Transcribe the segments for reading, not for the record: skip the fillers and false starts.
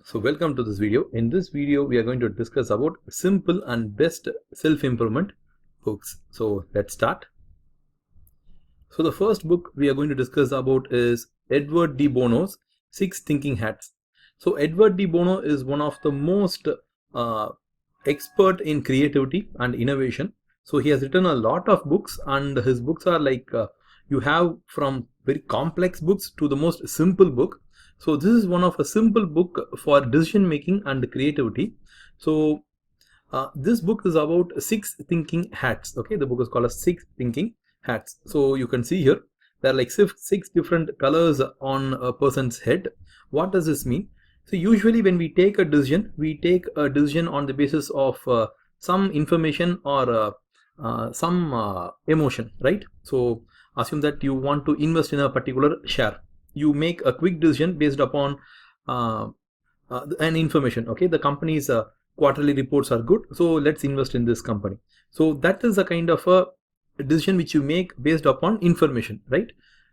So welcome to this video. In this video, we are going to discuss about simple and best self-improvement books. So let's start. So the first book we are going to discuss about is Edward de Bono's Six Thinking Hats. So Edward de Bono is one of the most expert in creativity and innovation. So he has written a lot of books, and his books are like you have from very complex books to the most simple book. So this is one of a simple book for decision making and creativity. So this book is about six thinking hats. Okay, the book is called as Six Thinking Hats. So you can see here there are like six different colors on a person's head. What does this mean? So usually when we take a decision on the basis of some information or some emotion, right? So assume that you want to invest in a particular share. You make a quick decision based upon an information. Okay, the company's quarterly reports are good, so let's invest in this company. So that is a kind of a decision which you make based upon information, right?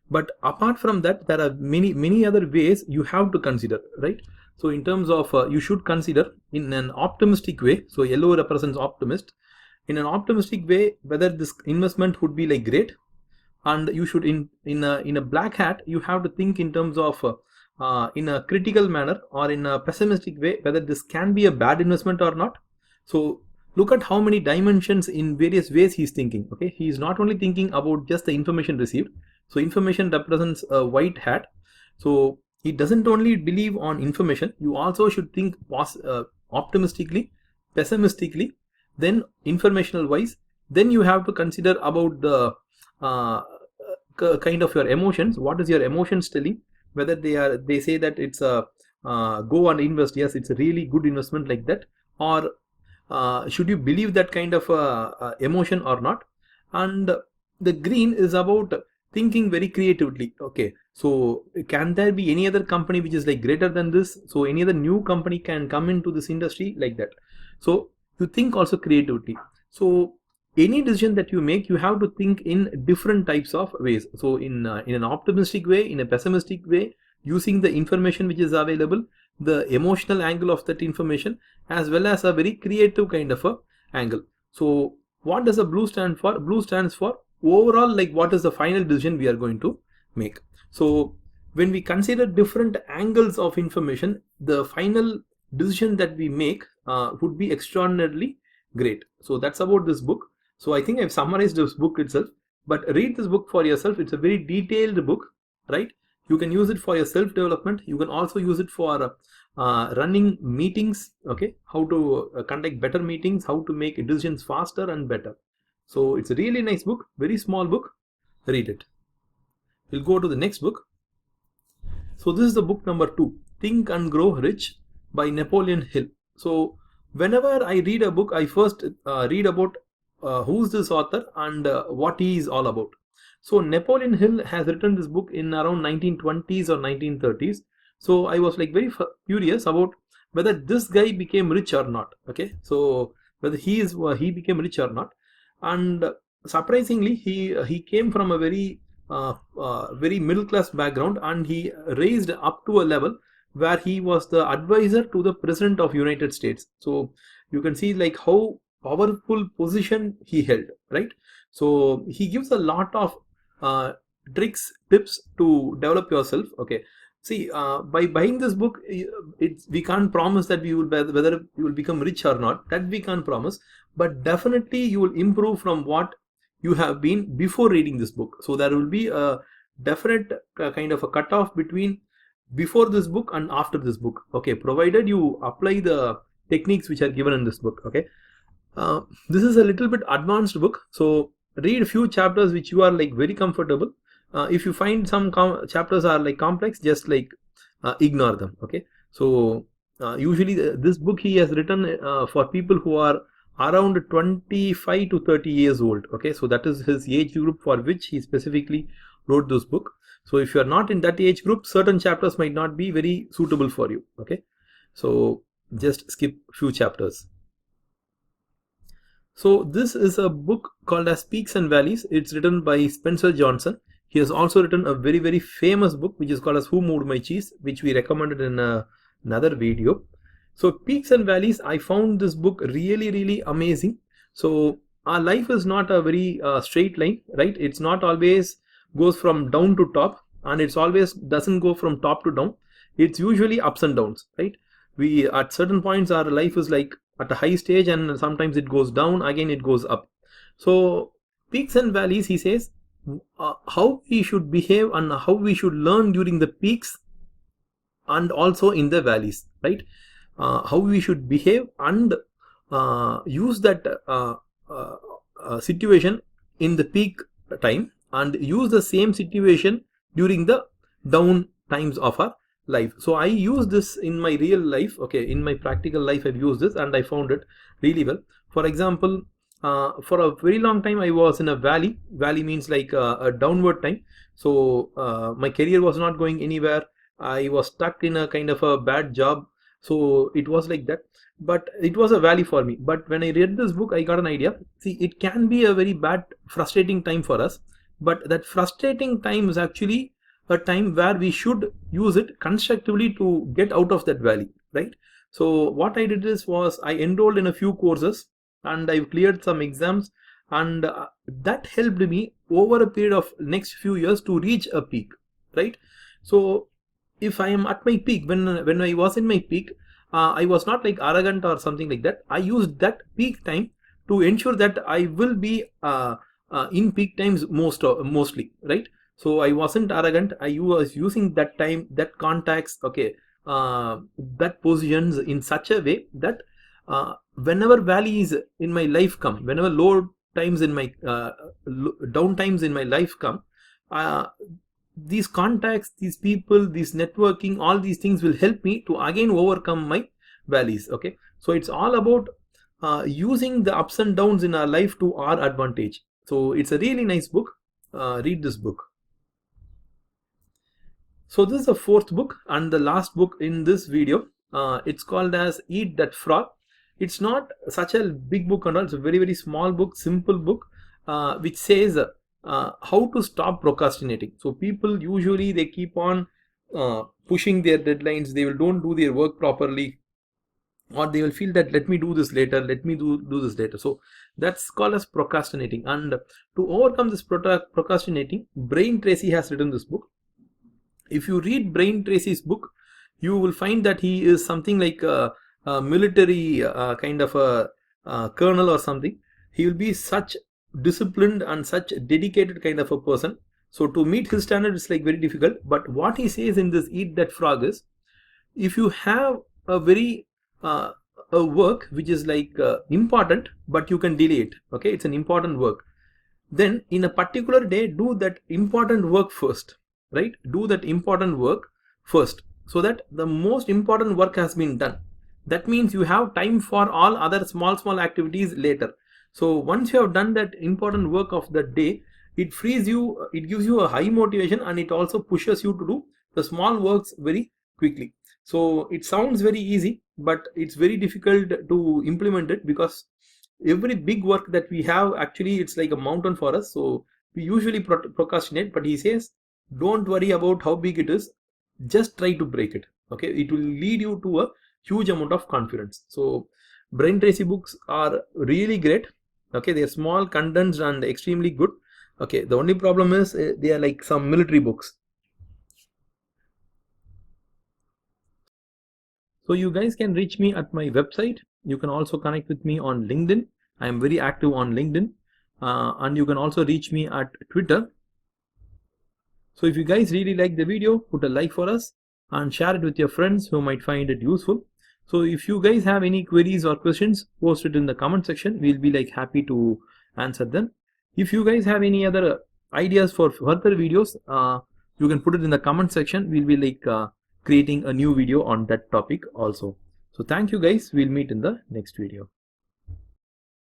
But apart from that, there are many other ways you have to consider, right? So in terms of you should consider in an optimistic way. So yellow represents optimist. In an optimistic way, whether this investment would be like great, and you should in a black hat, you have to think in terms of in a critical manner or in a pessimistic way whether this can be a bad investment or not. So look at how many dimensions in various ways he's thinking. Okay, he is not only thinking about just the information received. So information represents a white hat. So he doesn't only believe on information, you also should think optimistically, pessimistically, then informational wise. Then you have to consider about the kind of your emotions. What is your emotions telling? Whether they say that it's a go and invest, yes, it's a really good investment like that, or should you believe that kind of emotion or not? And the green is about thinking very creatively. Okay, so can there be any other company which is like greater than this? So any other new company can come into this industry like that. So you think also creativity. So any decision that you make, you have to think in different types of ways. So in an optimistic way, in a pessimistic way, using the information which is available, the emotional angle of that information, as well as a very creative kind of a angle. So what does the blue stand for? Blue stands for overall, like what is the final decision we are going to make. So when we consider different angles of information, the final decision that we make would be extraordinarily great. So that's about this book. So I think I've summarized this book itself, but read this book for yourself. It's a very detailed book, right? You can use it for your self-development. You can also use it for running meetings. Okay, how to conduct better meetings, how to make decisions faster and better. So it's a really nice book, very small book. Read it. We'll go to the next book. So this is the book number 2, Think and Grow Rich by Napoleon Hill. So whenever I read a book, I first read about who's this author and what he is all about. So Napoleon Hill has written this book in around 1920s or 1930s. So I was like very curious about whether this guy became rich or not. Okay, so whether he became rich or not. And surprisingly, he came from a very very middle class background, and he raised up to a level where he was the advisor to the president of United States. So you can see like how powerful position he held, right? So he gives a lot of tricks, tips to develop yourself. Okay, see, by buying this book, we can't promise that we will whether you will become rich or not. That we can't promise, but definitely you will improve from what you have been before reading this book. So there will be a definite kind of a cutoff between before this book and after this book. Okay, provided you apply the techniques which are given in this book. Okay, this is a little bit advanced book, so read a few chapters which you are like very comfortable. If you find some chapters are like complex, just like ignore them. Okay, so usually this book he has written for people who are around 25 to 30 years old. Okay, so that is his age group for which he specifically wrote this book. So if you are not in that age group, certain chapters might not be very suitable for you. Okay, so just skip few chapters. So this is a book called as Peaks and Valleys. It's written by Spencer Johnson. He has also written a very famous book which is called as Who Moved My Cheese, which we recommended in another video. So Peaks and Valleys, I found this book really amazing. So our life is not a very straight line, right? It's not always goes from down to top, and it's always doesn't go from top to down. It's usually ups and downs, right? We at certain points our life is like at a high stage, and sometimes it goes down, again it goes up. So Peaks and Valleys, he says, how we should behave and how we should learn during the peaks and also in the valleys, right? How we should behave and use that situation in the peak time, and use the same situation during the down times of our life. So I use this in my real life, okay, in my practical life I've used this and I found it really well. For example, for a very long time I was in a valley. Valley means like a downward time. So my career was not going anywhere. I was stuck in a kind of a bad job. So it was like that, but it was a valley for me. But when I read this book, I got an idea. See, it can be a very bad, frustrating time for us, but that frustrating time is actually a time where we should use it constructively to get out of that valley, right? So what I did was I enrolled in a few courses and I cleared some exams, and that helped me over a period of next few years to reach a peak, right? So if I am at my peak, when I was in my peak, I was not like arrogant or something like that. I used that peak time to ensure that I will be in peak times mostly, right? So I wasn't arrogant. I was using that time, that contacts, okay, that positions in such a way that whenever valleys in my life come, whenever low times in my down times in my life come, these contacts, these people, this networking, all these things will help me to again overcome my valleys. Okay, so it's all about using the ups and downs in our life to our advantage. So it's a really nice book. Read this book. So this is the fourth book and the last book in this video. It's called as Eat That Frog. It's not such a big book and all. It's a very small book, simple book, which says how to stop procrastinating. So people usually they keep on pushing their deadlines. They will don't do their work properly, or they will feel that let me do this later, let me do this later. So that's called as procrastinating. And to overcome this procrastinating, Brian Tracy has written this book. If you read Brian Tracy's book, you will find that he is something like a military kind of a colonel or something. He will be such disciplined and such dedicated kind of a person. So to meet his standard is like very difficult. But what he says in this Eat That Frog is, if you have a very a work which is like important, but you can delay it, okay, it's an important work, then in a particular day do that important work first, right? Do that important work first, so that the most important work has been done. That means you have time for all other small activities later. So once you have done that important work of the day, it frees you, it gives you a high motivation, and it also pushes you to do the small works very quickly. So it sounds very easy, but it's very difficult to implement it, because every big work that we have, actually it's like a mountain for us. So we usually procrastinate, but he says don't worry about how big it is, just try to break it. Okay, it will lead you to a huge amount of confidence. So Brian Tracy books are really great. Okay, they are small, condensed, and extremely good. Okay, the only problem is they are like some military books. So you guys can reach me at my website. You can also connect with me on LinkedIn. I am very active on LinkedIn, and you can also reach me at Twitter. So if you guys really like the video, put a like for us and share it with your friends who might find it useful. So if you guys have any queries or questions, post it in the comment section. We'll be like happy to answer them. If you guys have any other ideas for further videos, you can put it in the comment section. We'll be like creating a new video on that topic also. So thank you guys. We'll meet in the next video.